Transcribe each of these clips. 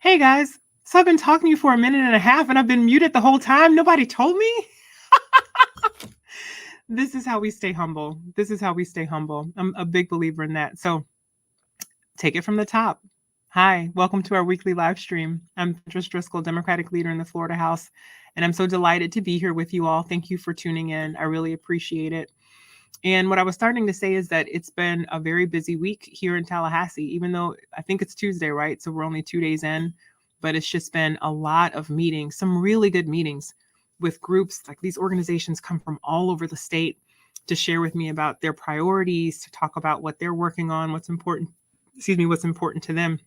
Hey guys, so I've been talking to you for a minute and a half and I've been muted the whole time. Nobody told me. This is how we stay humble. This is how we stay humble. I'm a big believer in that. So take it from the top. Hi, welcome to our weekly live stream. I'm Trish Driscoll, Democratic leader in the Florida House, and I'm so delighted to be here with you all. Thank you for tuning in. I really appreciate it. And what I was starting to say is that it's been a very busy week here in Tallahassee, even though I think it's Tuesday, right? So we're only 2 days in, but it's just been a lot of meetings, some really good meetings with groups. Like these organizations come from all over the state to share with me about their priorities, to talk about what they're working on, what's important to them.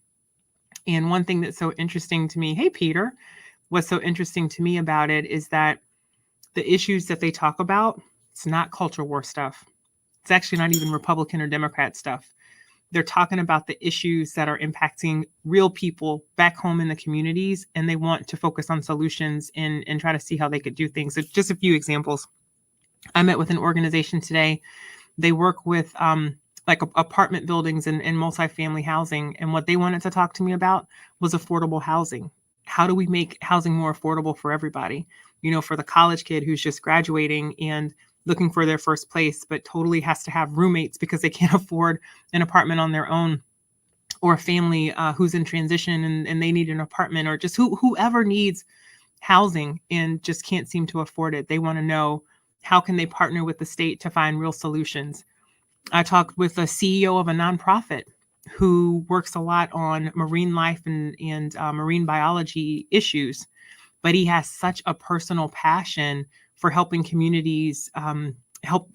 And one thing that's so interesting to me, hey, Peter, what's so interesting to me about it is that the issues that they talk about, it's not culture war stuff. It's actually not even Republican or Democrat stuff. They're talking about the issues that are impacting real people back home in the communities, and they want to focus on solutions and try to see how they could do things. So just a few examples. I met with an organization today. They work with apartment buildings and multifamily housing. And what they wanted to talk to me about was affordable housing. How do we make housing more affordable for everybody? For the college kid who's just graduating and looking for their first place, but totally has to have roommates because they can't afford an apartment on their own, or a family who's in transition and they need an apartment, or just whoever needs housing and just can't seem to afford it. They want to know, how can they partner with the state to find real solutions? I talked with a CEO of a nonprofit who works a lot on marine life and marine biology issues, but he has such a personal passion for helping communities help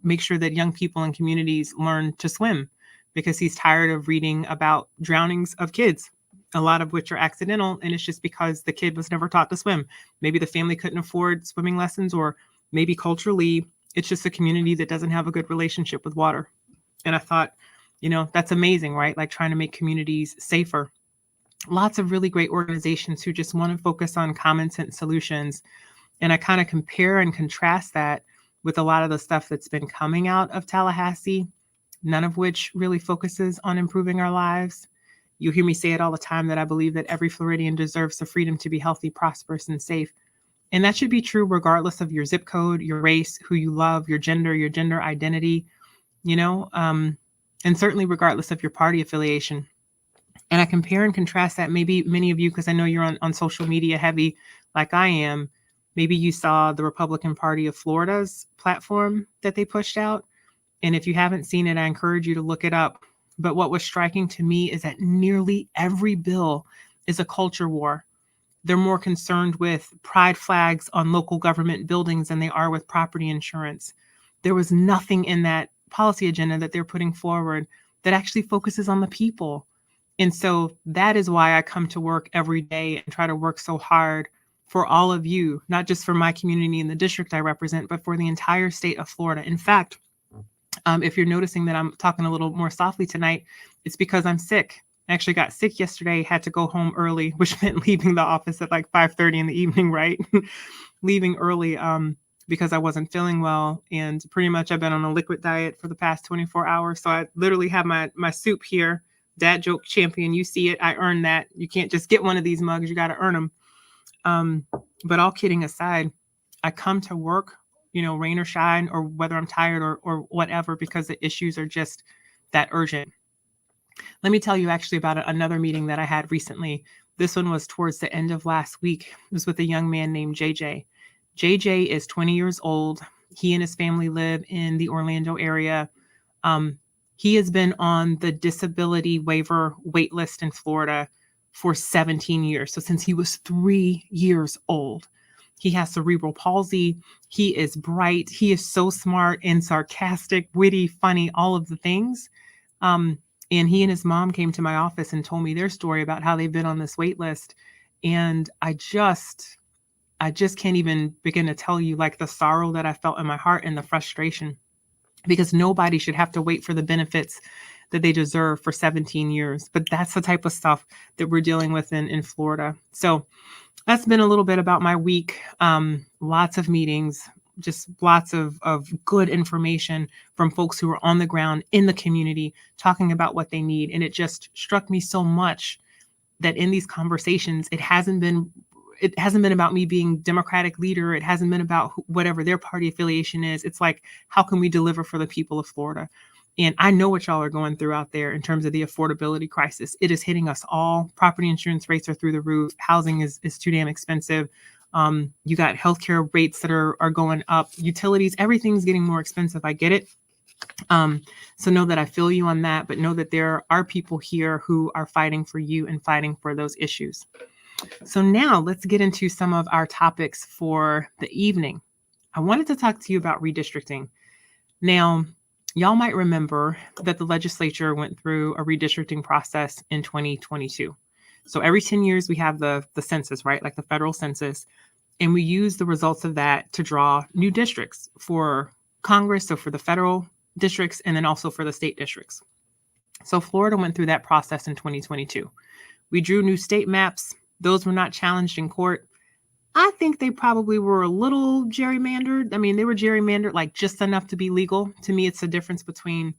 make sure that young people in communities learn to swim, because he's tired of reading about drownings of kids, a lot of which are accidental, and it's just because the kid was never taught to swim. Maybe the family couldn't afford swimming lessons, or maybe culturally it's just a community that doesn't have a good relationship with water. And I thought, that's amazing, right? Like trying to make communities safer. Lots of really great organizations who just want to focus on common sense solutions. And I kind of compare and contrast that with a lot of the stuff that's been coming out of Tallahassee, none of which really focuses on improving our lives. You hear me say it all the time that I believe that every Floridian deserves the freedom to be healthy, prosperous, and safe. And that should be true regardless of your zip code, your race, who you love, your gender identity, and certainly regardless of your party affiliation. And I compare and contrast that. Maybe many of you, because I know you're on social media heavy like I am, maybe you saw the Republican Party of Florida's platform that they pushed out. And if you haven't seen it, I encourage you to look it up. But what was striking to me is that nearly every bill is a culture war. They're more concerned with pride flags on local government buildings than they are with property insurance. There was nothing in that policy agenda that they're putting forward that actually focuses on the people. And so that is why I come to work every day and try to work so hard for all of you, not just for my community in the district I represent, but for the entire state of Florida. In fact, if you're noticing that I'm talking a little more softly tonight, it's because I'm sick. I actually got sick yesterday, had to go home early, which meant leaving the office at like 5:30 in the evening, right? Leaving early because I wasn't feeling well. And pretty much I've been on a liquid diet for the past 24 hours. So I literally have my soup here. Dad joke champion, you see it, I earned that. You can't just get one of these mugs, you got to earn them. But all kidding aside, I come to work, rain or shine, or whether I'm tired or whatever, because the issues are just that urgent. Let me tell you actually about another meeting that I had recently. This one was towards the end of last week. It was with a young man named JJ. JJ is 20 years old. He and his family live in the Orlando area. He has been on the disability waiver wait list in Florida for 17 years. So since he was 3 years old. He has cerebral palsy. He is bright. He is so smart and sarcastic, witty, funny, all of the things. And he and his mom came to my office and told me their story about how they've been on this wait list. And I just can't even begin to tell you like the sorrow that I felt in my heart and the frustration, because nobody should have to wait for the benefits that they deserve for 17 years. But that's the type of stuff that we're dealing with in Florida. So that's been a little bit about my week. Lots of meetings, just lots of good information from folks who are on the ground in the community talking about what they need. And it just struck me so much that in these conversations, it hasn't been about me being Democratic leader. It hasn't been about whatever their party affiliation is. It's like, how can we deliver for the people of Florida? And I know what y'all are going through out there in terms of the affordability crisis. It is hitting us all. Property insurance rates are through the roof. Housing is too damn expensive. You got healthcare rates that are going up. Utilities, everything's getting more expensive. I get it. So know that I feel you on that, but know that there are people here who are fighting for you and fighting for those issues. So now let's get into some of our topics for the evening. I wanted to talk to you about redistricting. Now, y'all might remember that the legislature went through a redistricting process in 2022. So every 10 years we have the census, right? Like the federal census. And we use the results of that to draw new districts for Congress, so for the federal districts, and then also for the state districts. So Florida went through that process in 2022. We drew new state maps. Those were not challenged in court. I think they probably were a little gerrymandered. I mean, they were gerrymandered like just enough to be legal. To me, it's the difference between,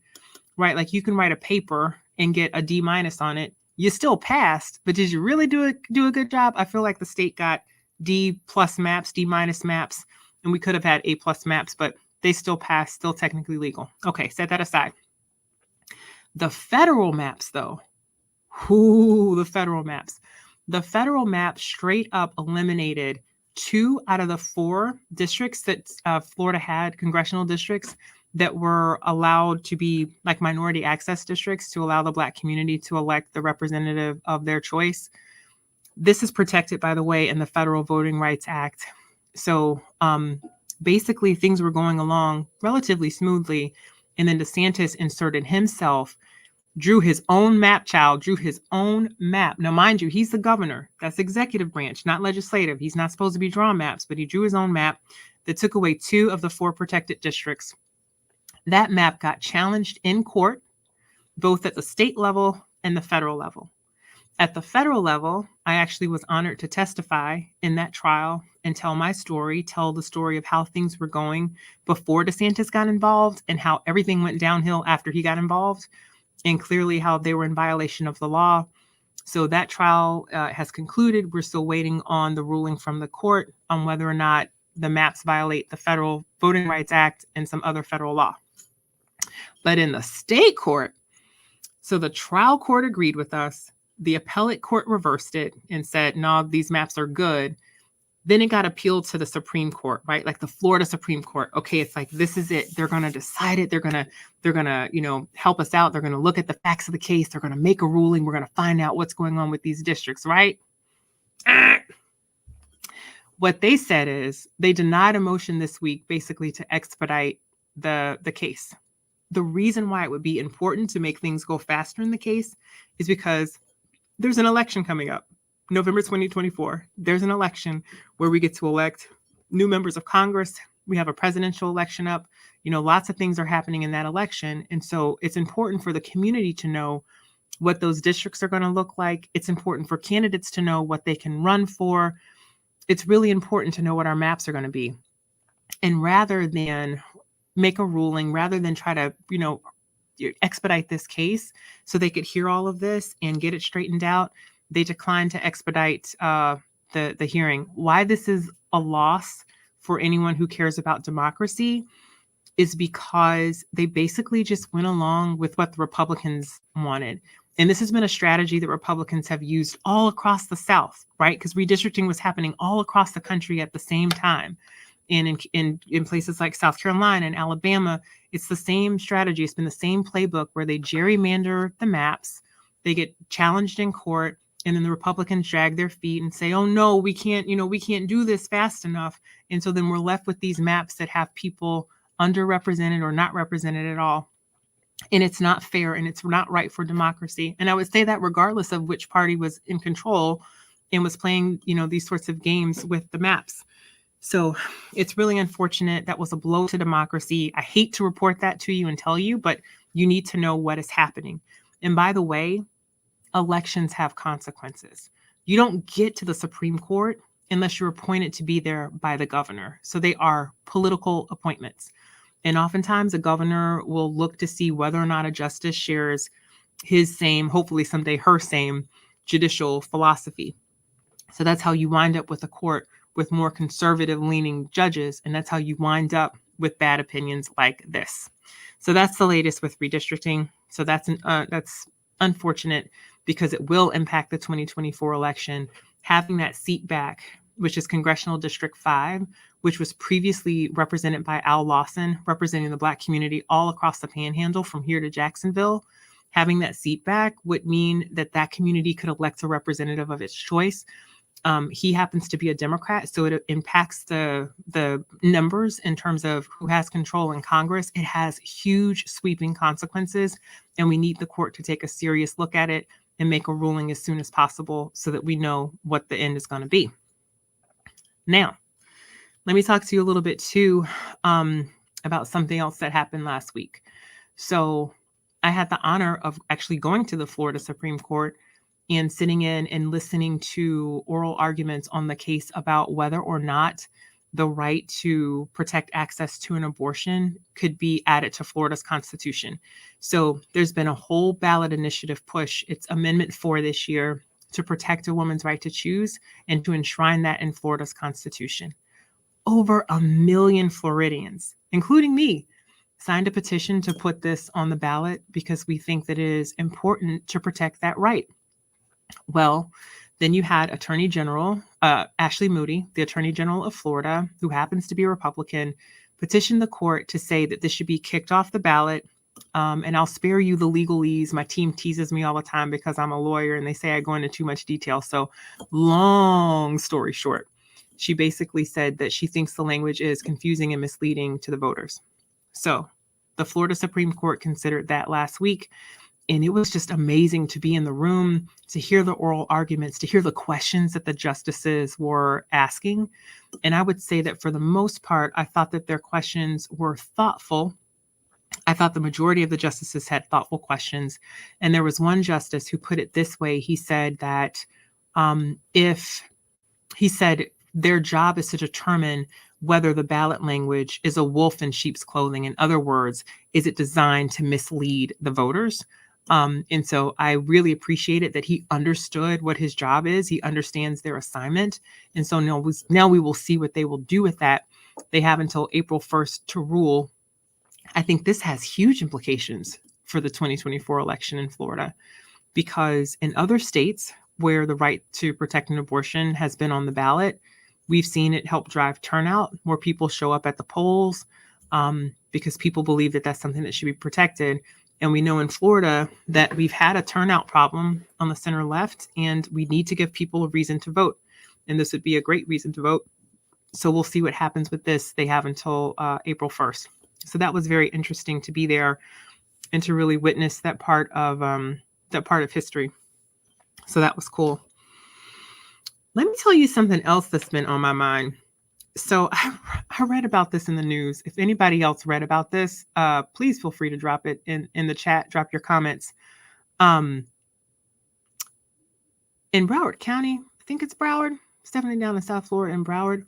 right, like you can write a paper and get a D- on it. You still passed, but did you really do a good job? I feel like the state got D+ maps, D- maps, and we could have had A+ maps, but they still passed, still technically legal. Okay, set that aside. The federal maps, though, the federal maps. The federal map straight up eliminated 2 out of the 4 districts that Florida had, congressional districts, that were allowed to be like minority access districts to allow the Black community to elect the representative of their choice. This is protected, by the way, in the Federal Voting Rights Act. So basically things were going along relatively smoothly. And then DeSantis inserted himself, drew his own map, drew his own map. Now, mind you, he's the governor. That's executive branch, not legislative. He's not supposed to be drawing maps, but he drew his own map that took away 2 of the 4 protected districts. That map got challenged in court, both at the state level and the federal level. At the federal level, I actually was honored to testify in that trial and tell my story, tell the story of how things were going before DeSantis got involved and how everything went downhill after he got involved, and clearly how they were in violation of the law. So that trial has concluded. We're still waiting on the ruling from the court on whether or not the maps violate the Federal Voting Rights Act and some other federal law. But in the state court, so the trial court agreed with us. The appellate court reversed it and said, no, these maps are good. Then it got appealed to the Supreme Court, right? Like the Florida Supreme Court. Okay, it's like, this is it. They're going to decide it. They're going to, help us out. They're going to look at the facts of the case. They're going to make a ruling. We're going to find out what's going on with these districts, right? What they said is they denied a motion this week, basically to expedite the case. The reason why it would be important to make things go faster in the case is because there's an election coming up. November 2024, there's an election where we get to elect new members of Congress. We have a presidential election up. Lots of things are happening in that election. And so it's important for the community to know what those districts are going to look like. It's important for candidates to know what they can run for. It's really important to know what our maps are going to be. And rather than make a ruling, rather than try to, expedite this case so they could hear all of this and get it straightened out, they declined to expedite the hearing. Why this is a loss for anyone who cares about democracy is because they basically just went along with what the Republicans wanted. And this has been a strategy that Republicans have used all across the South, right? Because redistricting was happening all across the country at the same time. And in places like South Carolina and Alabama, it's the same strategy. It's been the same playbook where they gerrymander the maps, they get challenged in court, and then the Republicans drag their feet and say, oh no, we can't do this fast enough. And so then we're left with these maps that have people underrepresented or not represented at all. And it's not fair and it's not right for democracy. And I would say that regardless of which party was in control and was playing, these sorts of games with the maps. So it's really unfortunate. That was a blow to democracy. I hate to report that to you and tell you, but you need to know what is happening. And by the way, elections have consequences. You don't get to the Supreme Court unless you're appointed to be there by the governor. So they are political appointments. And oftentimes a governor will look to see whether or not a justice shares his same, hopefully someday her same, judicial philosophy. So that's how you wind up with a court with more conservative leaning judges. And that's how you wind up with bad opinions like this. So that's the latest with redistricting. So that's unfortunate because it will impact the 2024 election. Having that seat back, which is Congressional District 5, which was previously represented by Al Lawson, representing the Black community all across the Panhandle from here to Jacksonville. Having that seat back would mean that that community could elect a representative of its choice. He happens to be a Democrat, so it impacts the numbers in terms of who has control in Congress. It has huge sweeping consequences, and we need the court to take a serious look at it and make a ruling as soon as possible so that we know what the end is going to be. Now, let me talk to you a little bit too about something else that happened last week. So I had the honor of actually going to the Florida Supreme Court and sitting in and listening to oral arguments on the case about whether or not the right to protect access to an abortion could be added to Florida's Constitution. So there's been a whole ballot initiative push. It's Amendment 4 this year to protect a woman's right to choose and to enshrine that in Florida's Constitution. Over 1 million Floridians, including me, signed a petition to put this on the ballot because we think that it is important to protect that right. Well, then you had Attorney General Ashley Moody, the Attorney General of Florida, who happens to be a Republican, petitioned the court to say that this should be kicked off the ballot. And I'll spare you the legalese. My team teases me all the time because I'm a lawyer and they say I go into too much detail. So long story short, she basically said that she thinks the language is confusing and misleading to the voters. So the Florida Supreme Court considered that last week. And it was just amazing to be in the room, to hear the oral arguments, to hear the questions that the justices were asking. And I would say that for the most part, I thought that their questions were thoughtful. I thought the majority of the justices had thoughtful questions. And there was one justice who put it this way. He said that their job is to determine whether the ballot language is a wolf in sheep's clothing. In other words, is it designed to mislead the voters? And so I really appreciate it that he understood what his job is. He understands their assignment. And so now we will see what they will do with that. They have until April 1st to rule. I think this has huge implications for the 2024 election in Florida, because in other states where the right to protect an abortion has been on the ballot, we've seen it help drive turnout. More people show up at the polls because people believe that that's something that should be protected. And we know in Florida that we've had a turnout problem on the center left, and we need to give people a reason to vote. And this would be a great reason to vote. So we'll see what happens with this. They have until April 1st. So that was very interesting to be there and to really witness that part of history. So that was cool. Let me tell you something else that's been on my mind. So I read about this in the news. If anybody else read about this, please feel free to drop it in the chat, drop your comments. In Broward County, I think it's Broward, stepping down in South Florida in Broward,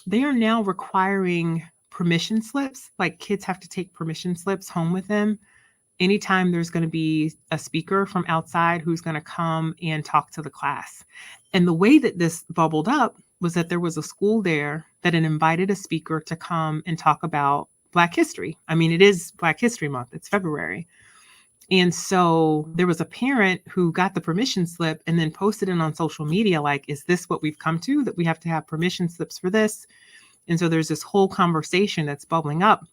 they are now requiring permission slips. Like kids have to take permission slips home with them anytime there's going to be a speaker from outside who's going to come and talk to the class. And the way that this bubbled up was that there was a school there that had invited a speaker to come and talk about Black history. I mean, it is Black History Month. It's February. And so there was a parent who got the permission slip and then posted it on social media, like, is this what we've come to, that we have to have permission slips for this? And so there's this whole conversation that's bubbling up.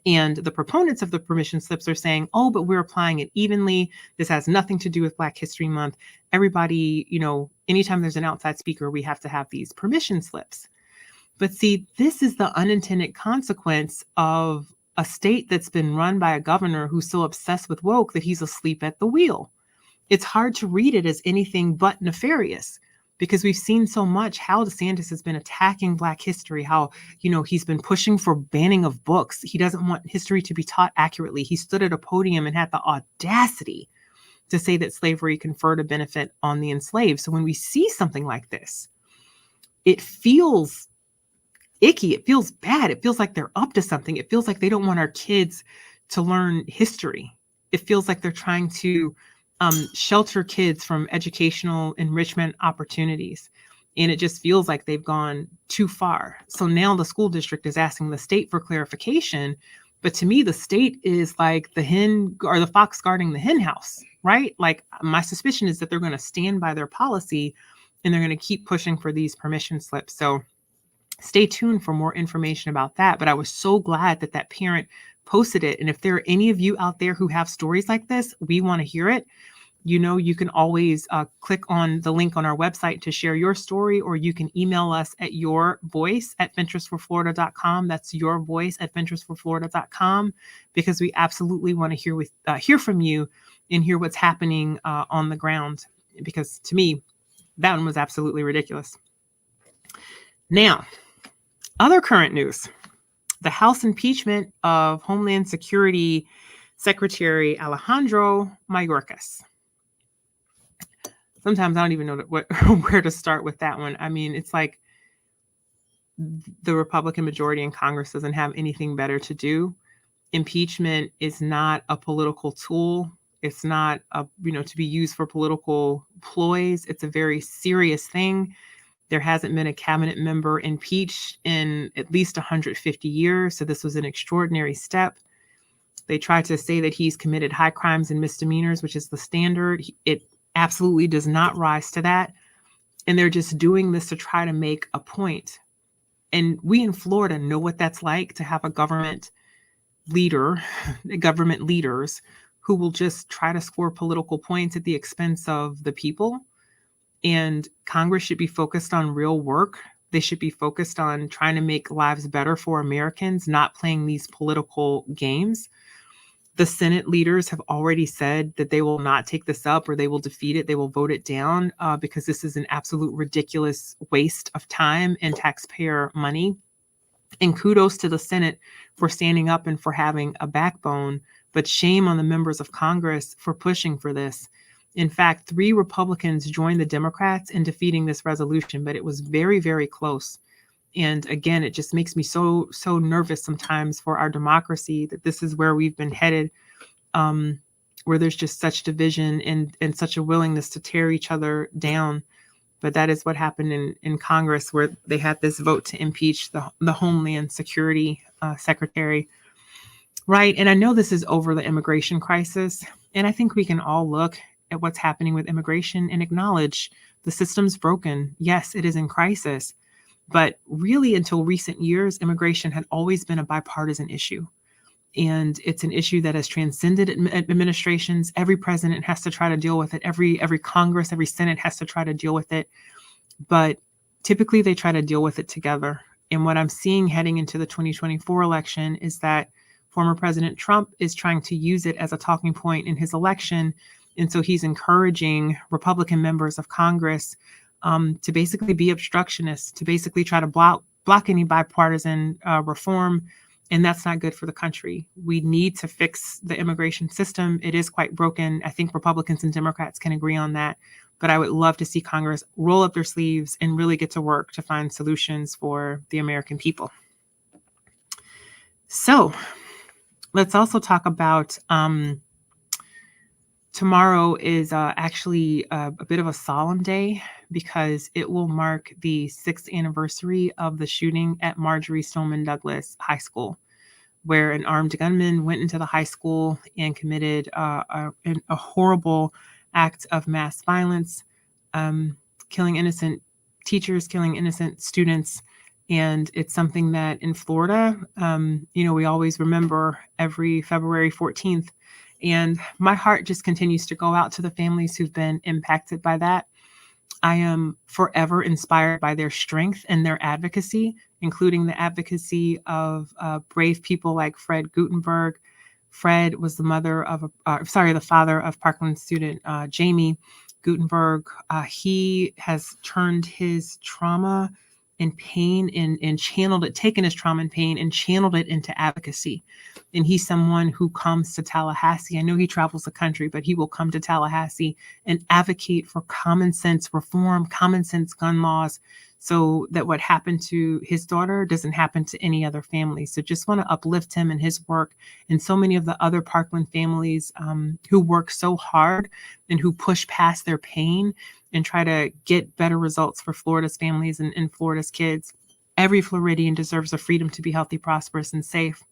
And the proponents of the permission slips are saying, oh, but we're applying it evenly. This has nothing to do with Black History Month. Everybody, anytime there's an outside speaker, we have to have these permission slips. But see, this is the unintended consequence of a state that's been run by a governor who's so obsessed with woke that he's asleep at the wheel. It's hard to read it as anything but nefarious, because we've seen so much how DeSantis has been attacking Black history, how, he's been pushing for banning of books. He doesn't want history to be taught accurately. He stood at a podium and had the audacity to say that slavery conferred a benefit on the enslaved. So when we see something like this, it feels icky. It feels bad. It feels like they're up to something. It feels like they don't want our kids to learn history. It feels like they're trying to shelter kids from educational enrichment opportunities. And it just feels like they've gone too far. So now the school district is asking the state for clarification. But to me, the state is like the hen or the fox guarding the hen house, right? Like my suspicion is that they're going to stand by their policy and they're going to keep pushing for these permission slips. So stay tuned for more information about that. But I was so glad that that parent posted it. And if there are any of you out there who have stories like this, we want to hear it. You know, you can always click on the link on our website to share your story, or you can email us at yourvoice@venturesforflorida.com. That's yourvoice@venturesforflorida.com, because we absolutely want to hear from you and hear what's happening on the ground. Because to me, that one was absolutely ridiculous. Now, other current news: the House impeachment of Homeland Security Secretary Alejandro Mayorkas. Sometimes I don't even know where to start with that one. I mean, it's like the Republican majority in Congress doesn't have anything better to do. Impeachment is not a political tool. It's not to be used for political ploys. It's a very serious thing. There hasn't been a cabinet member impeached in at least 150 years. So this was an extraordinary step. They tried to say that he's committed high crimes and misdemeanors, which is the standard. It absolutely does not rise to that. And they're just doing this to try to make a point. And we in Florida know what that's like, to have a government leaders who will just try to score political points at the expense of the people. And Congress should be focused on real work. They should be focused on trying to make lives better for Americans, not playing these political games. The Senate leaders have already said that they will not take this up, or they will defeat it. They will vote it down because this is an absolute ridiculous waste of time and taxpayer money. And kudos to the Senate for standing up and for having a backbone, but shame on the members of Congress for pushing for this. In fact, 3 Republicans joined the Democrats in defeating this resolution, but it was very, very close. And again, it just makes me so nervous sometimes for our democracy, that this is where we've been headed, where there's just such division and such a willingness to tear each other down. But that is what happened in Congress, where they had this vote to impeach the Homeland Security Secretary. Right. And I know this is over the immigration crisis. And I think we can all look at what's happening with immigration and acknowledge the system's broken. Yes, it is in crisis. But really, until recent years, immigration had always been a bipartisan issue. And it's an issue that has transcended administrations. Every president has to try to deal with it. Every Congress, every Senate has to try to deal with it. But typically they try to deal with it together. And what I'm seeing heading into the 2024 election is that former President Trump is trying to use it as a talking point in his election. And so he's encouraging Republican members of Congress to basically be obstructionists, to basically try to block any bipartisan reform. And that's not good for the country. We need to fix the immigration system. It is quite broken. I think Republicans and Democrats can agree on that. But I would love to see Congress roll up their sleeves and really get to work to find solutions for the American people. So let's also talk about tomorrow is actually a bit of a solemn day, because it will mark the 6th anniversary of the shooting at Marjory Stoneman Douglas High School, where an armed gunman went into the high school and committed a horrible act of mass violence, killing innocent teachers, killing innocent students. And it's something that in Florida, we always remember every February 14th. And my heart just continues to go out to the families who've been impacted by that. I am forever inspired by their strength and their advocacy, including the advocacy of brave people like Fred Gutenberg. Fred was the father of Parkland student Jamie Gutenberg. He has turned his trauma and pain and channeled it, taken his trauma and pain and channeled it into advocacy. And he's someone who comes to Tallahassee. I know he travels the country, but he will come to Tallahassee and advocate for common sense reform, common sense gun laws, so that what happened to his daughter doesn't happen to any other family. So just want to uplift him and his work, and so many of the other Parkland families who work so hard and who push past their pain and try to get better results for Florida's families and Florida's kids. Every Floridian deserves the freedom to be healthy, prosperous, and safe.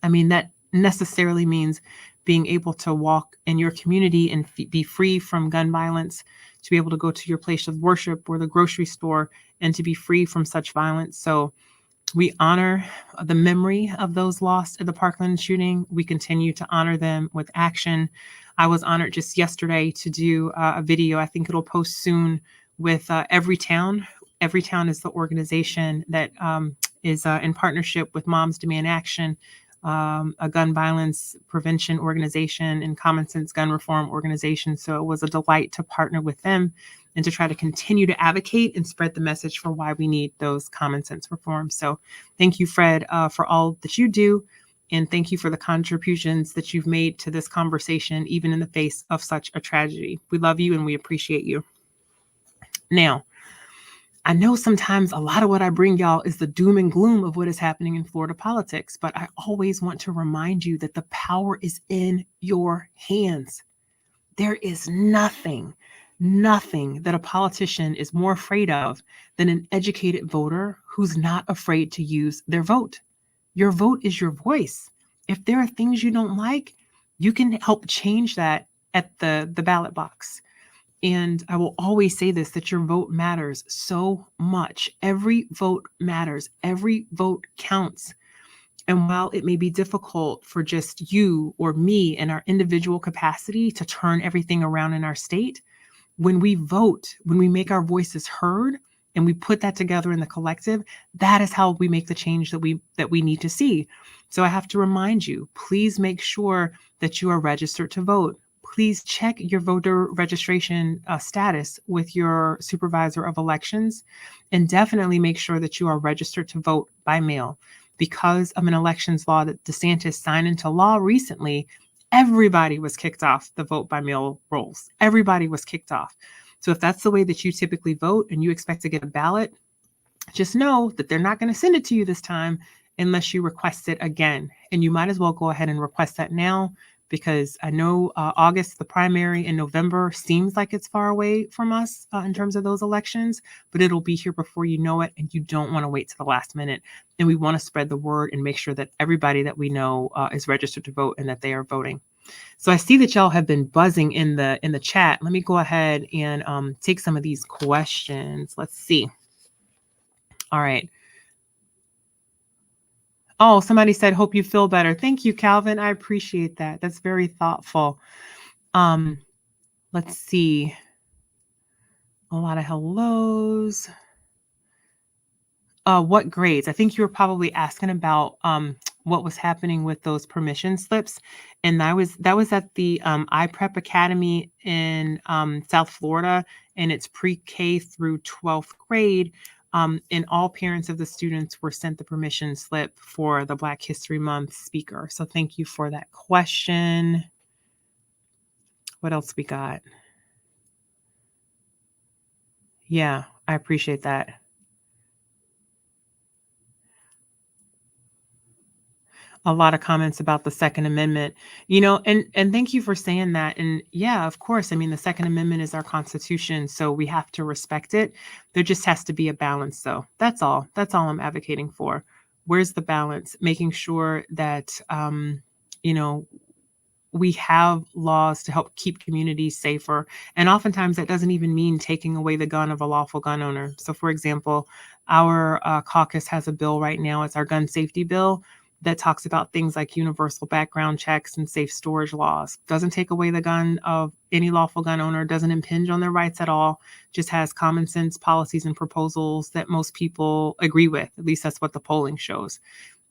I mean, that necessarily means being able to walk in your community and be free from gun violence, to be able to go to your place of worship or the grocery store and to be free from such violence. So we honor the memory of those lost at the Parkland shooting. We continue to honor them with action. I was honored just yesterday to do a video. I think it'll post soon with Every Town. Every Town is the organization that is in partnership with Moms Demand Action, a gun violence prevention organization and common sense gun reform organization. So it was a delight to partner with them and to try to continue to advocate and spread the message for why we need those common sense reforms. So thank you, Fred, for all that you do. And thank you for the contributions that you've made to this conversation, even in the face of such a tragedy. We love you and we appreciate you. Now, I know sometimes a lot of what I bring y'all is the doom and gloom of what is happening in Florida politics, but I always want to remind you that the power is in your hands. There is nothing that a politician is more afraid of than an educated voter who's not afraid to use their vote. Your vote is your voice. If there are things you don't like, you can help change that at the ballot box. And I will always say this, that your vote matters so much. Every vote matters. Every vote counts. And while it may be difficult for just you or me in our individual capacity to turn everything around in our state, when we vote, when we make our voices heard and we put that together in the collective, that is how we make the change that we need to see. So I have to remind you, please make sure that you are registered to vote. Please check your voter registration status with your supervisor of elections, and definitely make sure that you are registered to vote by mail. Because of an elections law that DeSantis signed into law recently, everybody was kicked off the vote by mail rolls. Everybody was kicked off. So if that's the way that you typically vote and you expect to get a ballot, just know that they're not going to send it to you this time unless you request it again. And you might as well go ahead and request that now, because I know August, the primary, in November seems like it's far away from us in terms of those elections, but it'll be here before you know it, and you don't want to wait to the last minute. And we want to spread the word and make sure that everybody that we know is registered to vote and that they are voting. So I see that y'all have been buzzing in the chat. Let me go ahead and take some of these questions. Let's see. All right. Oh, somebody said, hope you feel better. Thank you, Calvin. I appreciate that. That's very thoughtful. Let's see. A lot of hellos. What grades? I think you were probably asking about what was happening with those permission slips. And that was at the iPrep Academy in South Florida, and it's pre-K through 12th grade. And all parents of the students were sent the permission slip for the Black History Month speaker. So thank you for that question. What else we got? Yeah, I appreciate that. A lot of comments about the Second Amendment, and thank you for saying that. And yeah, of course, I mean, the Second Amendment is our Constitution, so we have to respect it. There just has to be a balance, though. That's all I'm advocating for. Where's the balance? Making sure that, we have laws to help keep communities safer. And oftentimes that doesn't even mean taking away the gun of a lawful gun owner. So for example, our caucus has a bill right now. It's our gun safety bill that talks about things like universal background checks and safe storage laws. Doesn't take away the gun of any lawful gun owner doesn't impinge on their rights at all, just has common sense policies and proposals that most people agree with. At least that's what the polling shows.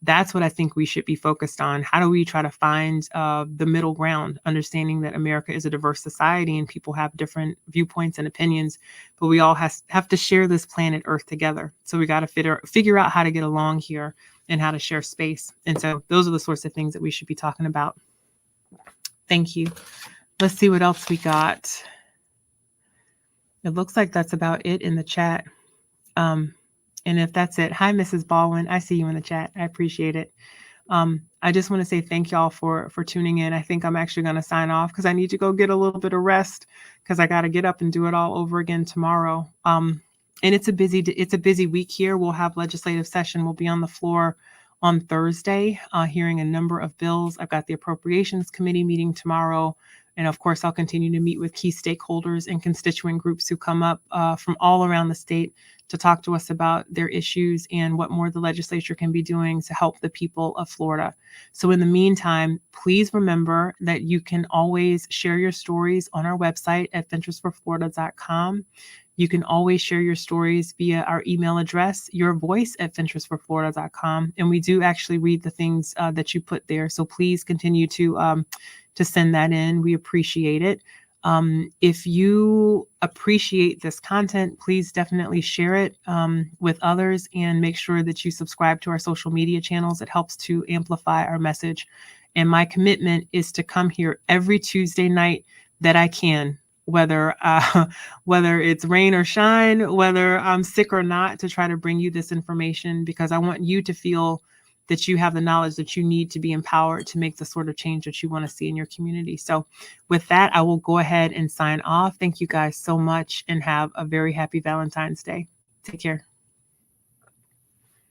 That's what I think we should be focused on. How do we try to find the middle ground, understanding that America is a diverse society and people have different viewpoints and opinions, but we all have to share this planet Earth together. So we got to figure out how to get along here and how to share space. And so those are the sorts of things that we should be talking about. Thank you. Let's see what else we got. It looks like that's about it in the chat. And if that's it, hi, Mrs. Baldwin. I see you in the chat. I appreciate it. I just want to say thank y'all for tuning in. I think I'm actually going to sign off because I need to go get a little bit of rest because I got to get up and do it all over again tomorrow. And it's a busy week here. We'll have legislative session. We'll be on the floor on Thursday, hearing a number of bills. I've got the Appropriations Committee meeting tomorrow. And of course, I'll continue to meet with key stakeholders and constituent groups who come up from all around the state to talk to us about their issues and what more the legislature can be doing to help the people of Florida. So in the meantime, please remember that you can always share your stories on our website at venturesforflorida.com. You can always share your stories via our email address, yourvoice@venturesforflorida.com. And we do actually read the things that you put there. So please continue to send that in. We appreciate it. If you appreciate this content, please definitely share it with others and make sure that you subscribe to our social media channels. It helps to amplify our message. And my commitment is to come here every Tuesday night that I can, whether it's rain or shine, whether I'm sick or not, to try to bring you this information, because I want you to feel that you have the knowledge that you need to be empowered to make the sort of change that you want to see in your community. So with that, I will go ahead and sign off. Thank you guys so much and have a very happy Valentine's Day. Take care.